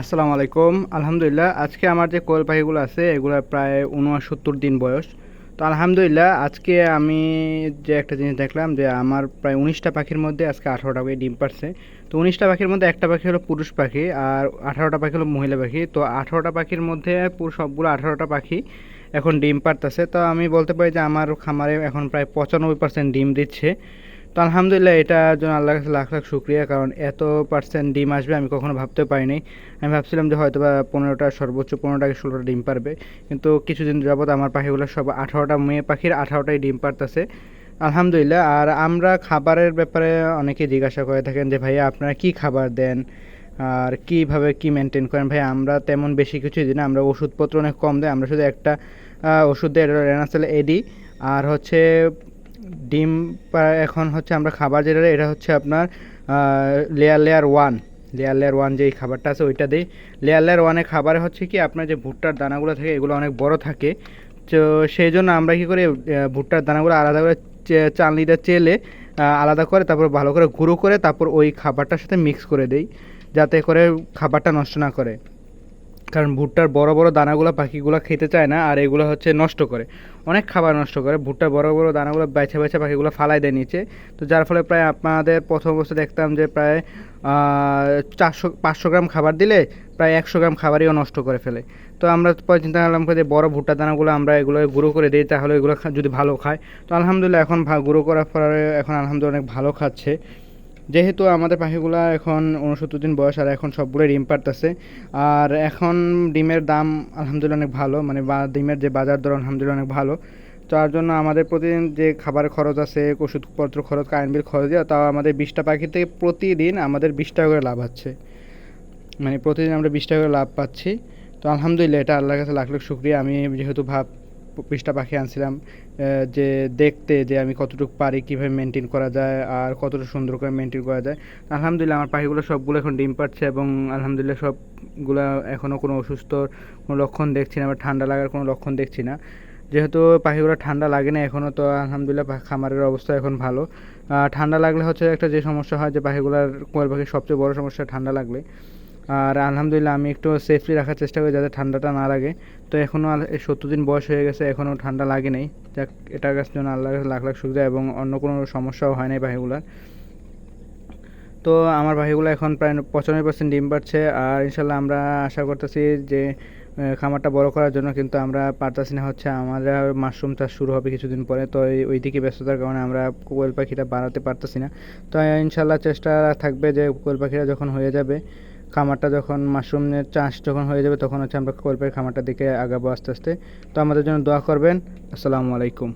আসসালামু আলাইকুম। আলহামদুলিল্লাহ, আজকে আমার যে কোয়েল পাখিগুলো আছে এগুলো প্রায় ৬৯ দিন বয়স। তো আলহামদুলিল্লাহ আজকে আমি যে একটা জিনিস দেখলাম যে আমার প্রায় ১৯টা পাখির মধ্যে আজকে ১৮টা করে ডিম পারছে। তো ১৯টা পাখির মধ্যে একটা পাখি হলো পুরুষ পাখি আর ১৮টা পাখি হলো মহিলা পাখি। তো ১৮টা পাখির মধ্যে পুরো সবগুলো ১৮টা পাখি এখন ডিম পারতেছে। তো আমি বলতে পারি যে আমার খামারে এখন প্রায় ৯৫% ডিম দিচ্ছে। তো আলহামদুলিল্লাহ এটার জন্য আল্লাহর কাছে লাখ লাখ শুক্রিয়া, কারণ এত পার্সেন্ট ডিম আসবে আমি কখনো ভাবতে পারিনি। আমি ভাবছিলাম যে হয়তো বা ১৫টা, সর্বোচ্চ ১৫টা কি ১৬টা ডিম পারবে, কিন্তু কিছুদিন যাবত আমার পাখিগুলো সব ১৮টা মেয়ে পাখির ১৮টাই ডিম পারতেছে আলহামদুলিল্লাহ। আর আমরা খাবারের ব্যাপারে অনেকে জিজ্ঞাসা করে থাকেন যে ভাইয়া আপনারা কি খাবার দেন আর কীভাবে কি মেনটেন করেন। ভাই আমরা তেমন বেশি কিছুই দিই না, আমরা ওষুধপত্র অনেক কম দেয়। আমরা শুধু একটা ওষুধ দিই, এটা রেনাসেল এডি। আর হচ্ছে ডিম এখন হচ্ছে আমরা খাবার যেটা দেই, এটা হচ্ছে আপনার লেয়ার ওয়ান যেই খাবারটা আছে ওইটা দিই। লেয়ার ওয়ানের খাবারে হচ্ছে কি আপনার যে ভুট্টার দানাগুলো থাকে এগুলো অনেক বড় থাকে। তো সেই জন্য আমরা কী করি, ভুট্টার দানাগুলো আলাদা করে চালনিটা চেলে আলাদা করে তারপর ভালো করে গুঁড়ো করে তারপর ওই খাবারটার সাথে মিক্স করে দেই, যাতে করে খাবারটা নষ্ট না করে। কারণ ভুট্টার বড় বড় দানাগুলো পাখিগুলো খেতে চায় না, আর এগুলো হচ্ছে নষ্ট করে, অনেক খাবার নষ্ট করে। ভুট্টার বড় বড় দানাগুলো বেছে বেছে পাখিগুলো ফালাই দেয় নিচে। তো যার ফলে প্রায় আপনাদের প্রথম অবস্থায় দেখতাম যে প্রায় 500 গ্রাম খাবার দিলে প্রায় 100 গ্রাম খাবারইও নষ্ট করে ফেলে। তো আমরা পরে চিন্তা করলাম যে বড় ভুট্টার দানাগুলো আমরা এগুলো গুঁড়ো করে দিই, তাহলে এগুলো যদি ভালো খায়। তো আলহামদুলিল্লাহ এখন গুঁড়ো করার পরে এখন আলহামদুলিল্লাহ অনেক ভালো খাচ্ছে। যেহেতু আমাদের পাখিগুলো এখন ৬৯ দিন বয়স আর এখন সবগুলো ডিম পারতেছে। আর এখন ডিমের দাম আলহামদুলিল্লাহ অনেক ভালো, মানে ডিমের যে বাজার দর আলহামদুলিল্লাহ অনেক ভালো। তার জন্য আমাদের প্রতিদিন যে খাবারের খরচ আছে, ওষুধপত্র খরচ, কারেন্ট বিল খরচ দেওয়া, তাও আমাদের 20টা পাখি থেকে প্রতিদিন আমাদের 20 টাকা করে লাভ হচ্ছে। মানে প্রতিদিন আমরা 20 টাকা করে লাভ পাচ্ছি। তো আলহামদুলিল্লাহ এটা আল্লাহর কাছে লাখ লাখ শুক্রিয়া। আমি যেহেতু 20টা পাখি আনছিলাম যে দেখতে যে আমি কতটুকু পারি, কীভাবে মেনটেন করা যায় আর কতটা সুন্দর করে মেনটেন করা যায়। আলহামদুলিল্লাহ আমার পাখিগুলো সবগুলো এখন ডিম পাচ্ছে এবং আলহামদুলিল্লাহ সবগুলো এখনও কোনো অসুস্থ কোনো লক্ষণ দেখছি না বা ঠান্ডা লাগার কোনো লক্ষণ দেখছি না। যেহেতু পাখিগুলো ঠান্ডা লাগে না এখনও, তো আলহামদুলিল্লাহ খামারের অবস্থা এখন ভালো। ঠান্ডা লাগলে হচ্ছে একটা যে সমস্যা হয় যে পাখিগুলোর, কোয়েল পাখির সবচেয়ে বড় সমস্যা ঠান্ডা লাগলে। আর আলহামদুলিল্লাহ আমি একটু সেফলি রাখার চেষ্টা করি যাতে ঠান্ডাটা না লাগে। তো এখনও ৭০ দিন বয়স হয়ে গেছে, এখনও ঠান্ডা লাগে নাই। যাক, এটার কাছে জন্য আল্লাহর কাছে লাখ লাখ শুকরিয়া, এবং অন্য কোনো সমস্যাও হয় নাই পাখিগুলার। তো আমার পাখিগুলো এখন প্রায় ৯৫% ডিম পাচ্ছে। আর ইনশাল্লাহ আমরা আশা করতেছি যে খামারটা বড় করার জন্য, কিন্তু আমরা পারতাছি না। হচ্ছে আমরা মাশরুম চাষ শুরু হবে কিছুদিন পরে, তো ওই দিকে ব্যস্ততার কারণে আমরা কোয়েল পাখিটা বাড়াতে পারতেছি না। তো ইনশাল্লাহ চেষ্টা থাকবে যে কোয়েল পাখিটা যখন হয়ে যাবে, খামারটা যখন মাশরুমের চাষ যখন হয়ে যাবে, তখন হচ্ছে আমরা কোয়েল পাখির খামারটার দিকে আগাবো আস্তে আস্তে। তো আমাদের জন্য দোয়া করবেন। আসসালামু আলাইকুম।